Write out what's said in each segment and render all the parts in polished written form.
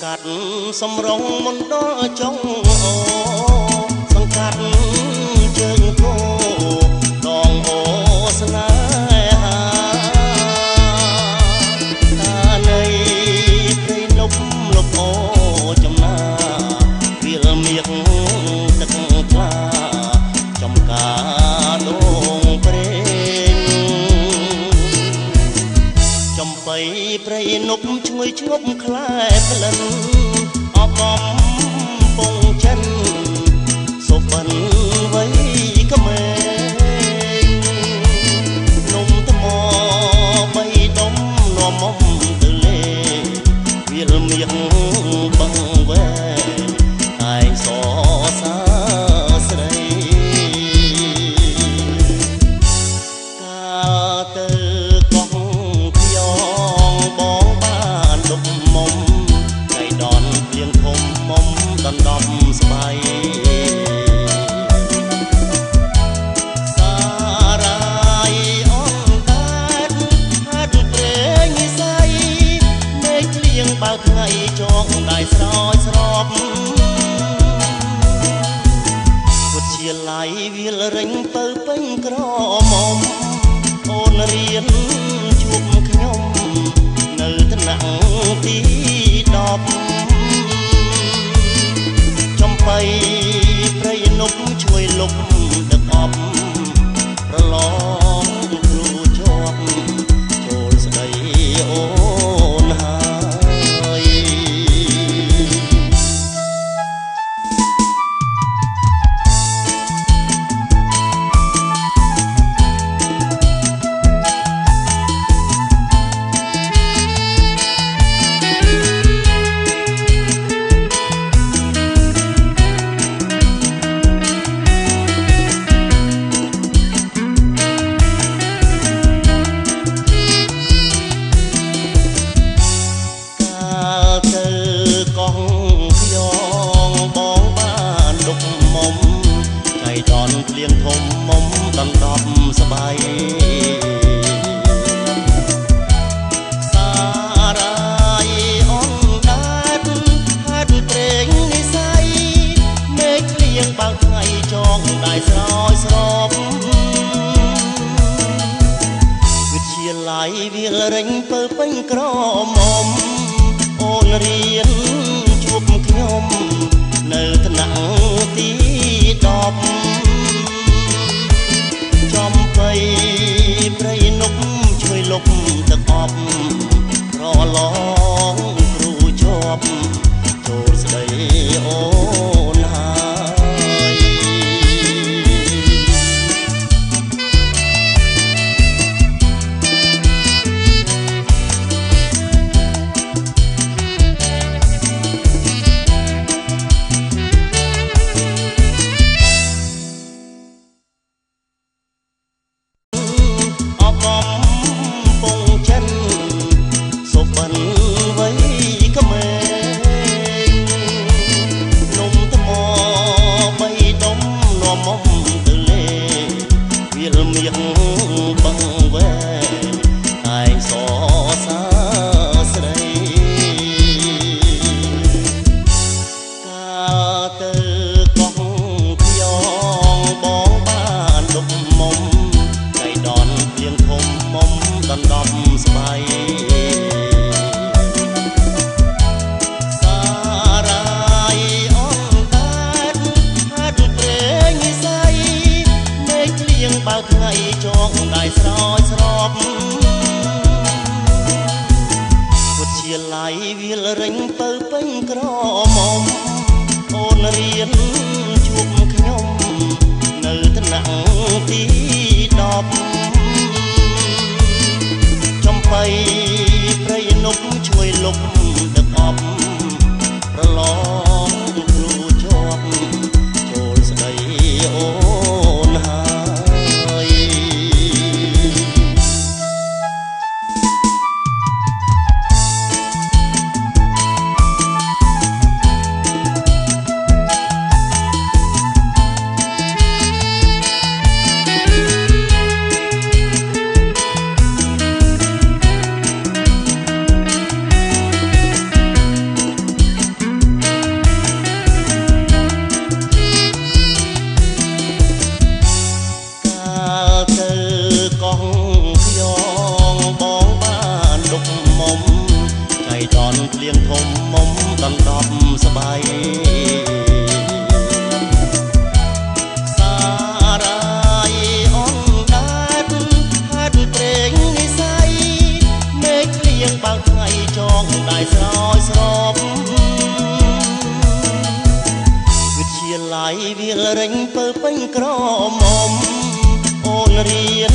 កាត់សំរងមុនដល់ចុងអូសង្កាត់ជើងគោដងអូស្នេហាតានៃព្រៃលប់លប់អូចំណាវាលមៀកទឹកថ្លាចំការដងព្រេងចំបៃព្រៃនប់ឈ្ងុយឈ្ងប់ខ្លែក្លិនអបអំពងចិនសុបិនវ័យក្មេងនំថ្មបីដុំនាំមុំទៅលេវាលមៀងបងវែឯងសសាស្រីកាទៅកោះខ្យងបងបានលុបមុំចៃដនភ្លៀងធំមុំដណ្ដប់ស្បៃសារាយអនតែតហាត់ព្រេងនិស័យមេឃលៀងបើថ្ងៃចងដៃស្រោចស្រពពុតជាឡៃវាលរិញទៅពេញក្រមុំអូនរៀនជួបខ្ញុំនៅថ្នាក់ទី10ចំបៃព្រៃនប់ជួយលុបដឹកអប់ប្រឡងគ្រូជាប់ចូលស្ដីអូនហើយភ្លៀងធំមុំដណ្ដប់ស្បៃសារាយអនដាតហាត់ព្រេងនិស័យមេឃភ្លៀងបើថ្ងៃចងដៃស្រោចស្រពវិទ្យាល័យវាលរិញពើពេញក្រមុំអូនរៀនជួបខ្ញុំនៅថ្នាក់ទី10ចំបៃព្រៃនប់ជួយលុបទឹកអប់ប្រឡងគ្រូជាប់ចូលស្ដីអូនហើយថ្ងៃចងដៃស្រោចស្រពពុតជាឡៃវាលរិញទៅពេញក្រមុំអូនរៀនជួបខ្ញុំនៅថ្នាក់ទី10ចំបៃព្រៃនប់ជួយលុបដឹកអប់ប្រឡងគ្រូជាប់ចូលស្ដីអូនហើយ តនភ្លៀងធំមុំដណ្ដប់ស្បៃសារាយអនដាតហាត់ព្រេងនិស័យមេឃភ្លៀងបើកថ្ងៃចងដៃស្រោចស្រពវិទ្យាល័យវាលរេញពើពេញក្រមុំអូនរៀន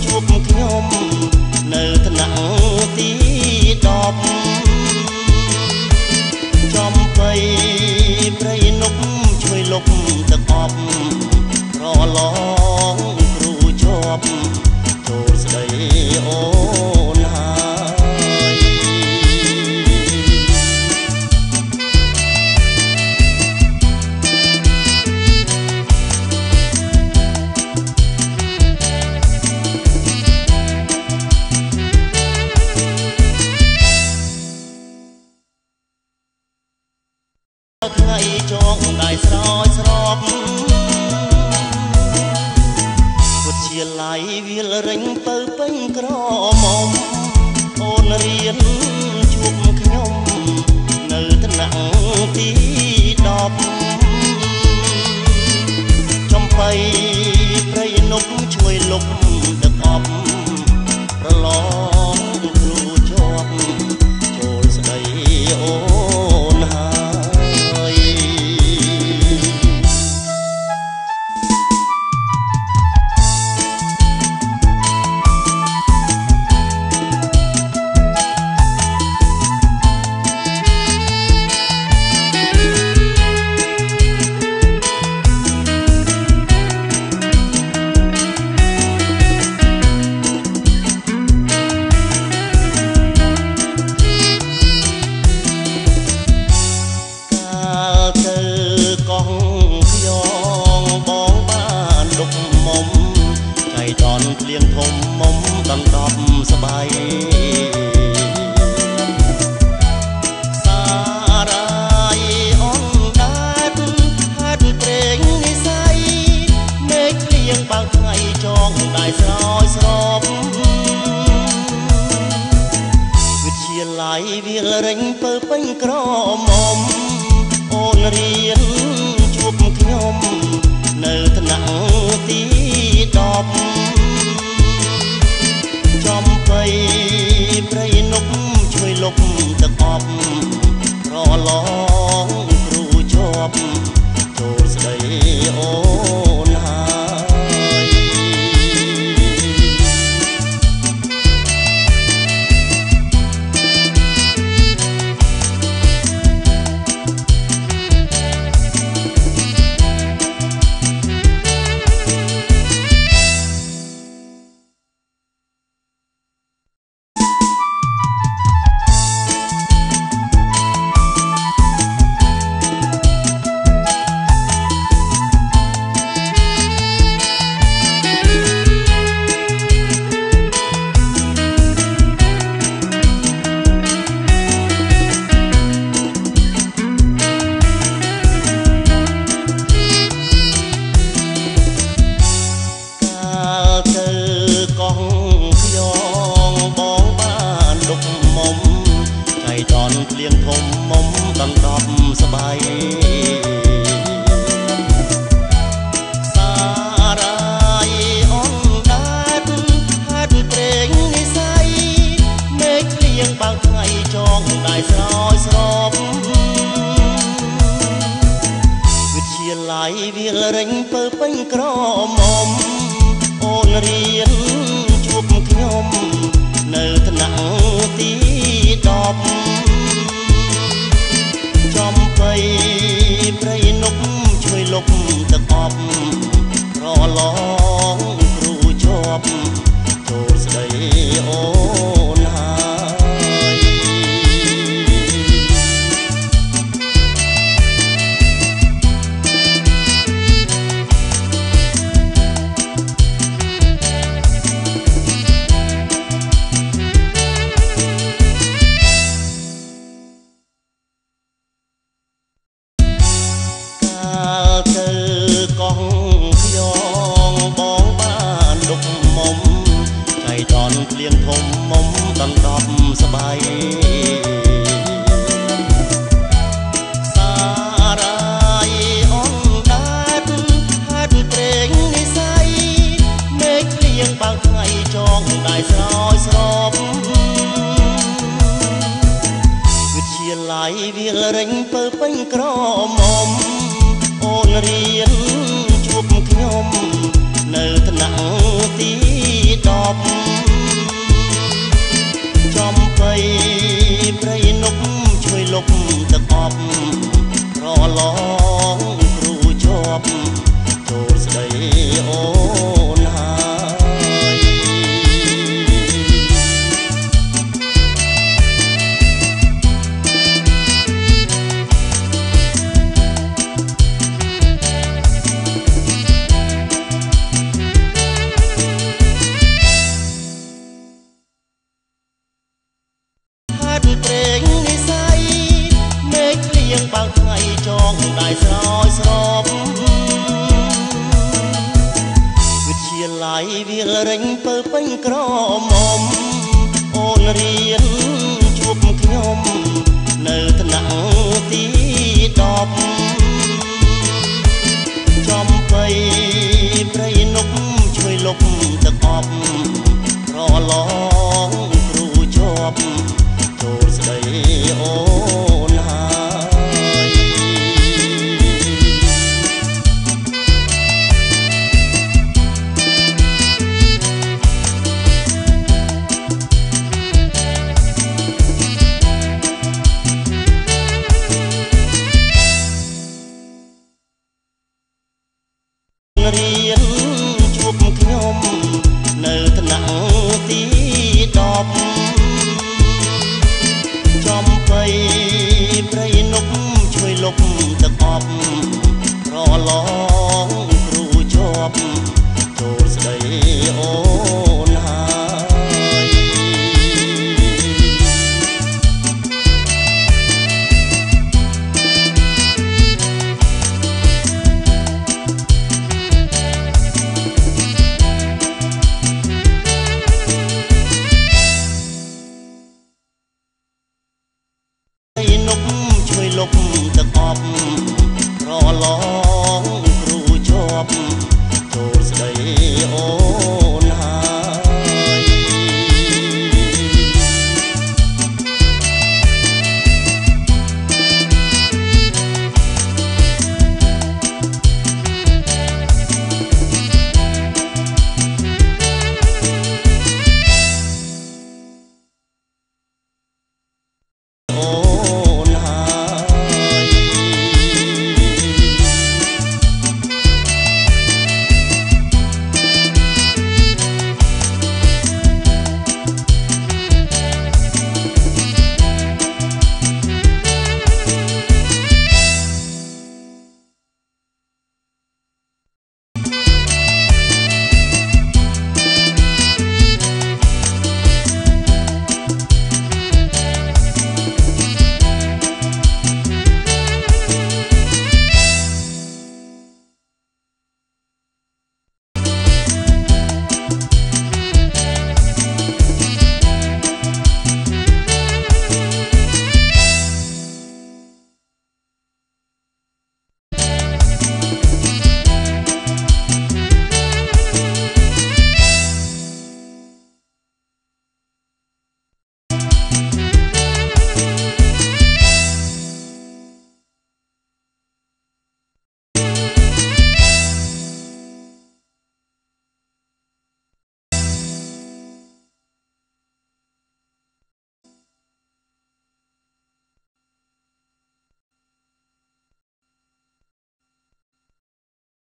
ជួបខ្ញុំនៅថ្នាក់ទី10ចំបៃព្រៃនប់ជួយលុបទឹកអប់រឡងគ្រូជាប់ចូលស្ដីអូនហើយថ្ងៃចងដៃស្រោចស្រពវិទ្យាល័យវាលរេញពើពេញក្រមុំអូនរៀនជួបខ្ញុំនៅថ្នាក់ទី10ចំបៃព្រៃនប់ជួយលុបទឹកអប់ប្រឡងគ្រូជាប់ចូលស្ដីអូនហើយភ្លៀងធំមុំដណ្ដប់ស្បៃសារាយអនដាតហាត់ព្រេងនិស័យមេឃភ្លៀងបើកថ្ងៃចងដៃស្រោចស្រពវិទ្យាល័យវាលរេញពើពេញក្រមុំអូនរៀនជួបខ្ញុំនៅថ្នាក់ទី10ចំបៃព្រៃនប់ជួយលុបទឹកអប់រឡងគ្រូជាប់ចូលស្ដីអូនហើយភ្លៀងធំមុំដណ្ដប់ស្បៃសារាយអនដាតហាត់ព្រេងនិស័យមេឃភ្លៀងបើកថ្ងៃចងដៃស្រោចស្រពវិទ្យាល័យវាលរេញពើពេញក្រមុំអូនរៀនជួបខ្ញុំនៅថ្នាក់ទី10ចំបៃព្រៃនប់ជួយលុបទឹកអប់រឡងគ្រូជាប់ចូលស្ដីអូនហើយ លាយវាលរេញពើពេញក្រមុំអូនរៀនជួបខ្ញុំនៅថ្នាក់ទី10ចំបៃព្រៃនប់ជួយលុបទឹកអប់រឡងគ្រូជាប់ចូលស្ដីអូនហើយហាត់ព្រេងនិស័យមេឃលៀងបើកថ្ងៃចងដៃស្រោចស្រពវិទ្យាល័យវាលរេញពើពេញក្រមុំអូនរៀនជួបខ្ញុំនៅថ្នាក់ទី10ចំបៃព្រៃនប់ជួយលុបទឹកអប់រឡងគ្រូជាប់ចូលស្ដីអូនហើយរៀនជួបខ្ញុំនៅថ្នាក់ទី10ចំបៃព្រៃនប់ជួយលុបទឹកអប់រឡងគ្រូជាប់ចូលស្ដីអូនហើយនប់ជួយលុប